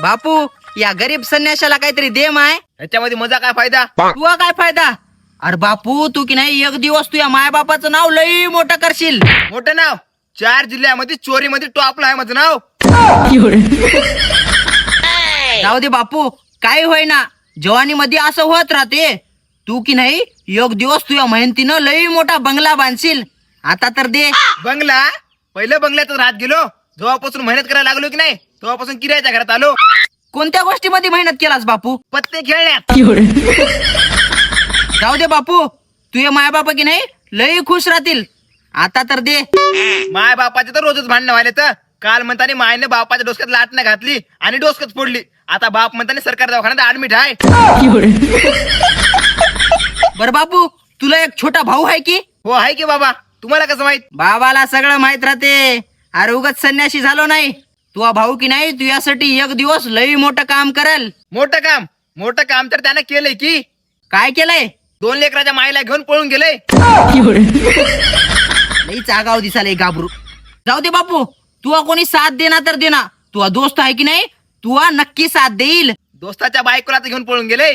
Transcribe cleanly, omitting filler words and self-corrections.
बापू या गरीब संन्याशाला काहीतरी दे माय. ह्याच्यामध्ये मजा काय फायदा? तुला काय फायदा? अरे बापू तू की नाही एक दिवस तू या मायबापाचं नाव लई मोठं करशील. मोठं नाव 4 जिल्ह्यामध्ये चोरीमध्ये टॉपला आहे माझं नाव. जाऊ दे बापू काय होईना जवानी मध्ये असं होत राहते. तू की नाही एक दिवस तुझ्या मेहनतीनं लई मोठा बंगला बांधशील. आता तर दे. बंगला? पहिलं बंगल्यातच राहत गेलो. जेव्हापासून मेहनत करायला लागलो की नाही तेव्हापासून किरायाच्या घरात आलो. कोणत्या गोष्टीमध्ये मेहनत केलास बापू? पत्ते खेळण्यात. जाऊ दे बापू तुझे मायबाप की नाही लई खुश राहतील. आता तर दे. माय बापाचे तर रोजच भांडणं व्हायले. तर काल म्हणताना मायने बापाच्या डोसक्यात लाटणं घातली आणि डोसकच फोडली. आता बाप म्हणताना सरकारी दवाखान्यात ऍडमिट आहे. बर बापू तुला एक छोटा भाऊ आहे की? हो आहे की बाबा. तुम्हाला कसं माहित? बाबाला सगळं माहित राहते. अरे उगाच संन्याशी झालो नाही. तुझा भाऊ की नाही तुझ्यासाठी एक दिवस लई मोठं काम करेल. मोठं काम तर त्यानं केलंय की. काय केलंय? 2 लेकराच्या मायला घेऊन पळून गेलंय. लई चागाव दिसाले गाबरू. जाऊ दे बापू तुला कोणी साथ देना तर देना. तुझा दोस्त आहे की नाही तुला नक्की साथ देईल. दोस्ताच्या बायकोला तर घेऊन पळून गेले.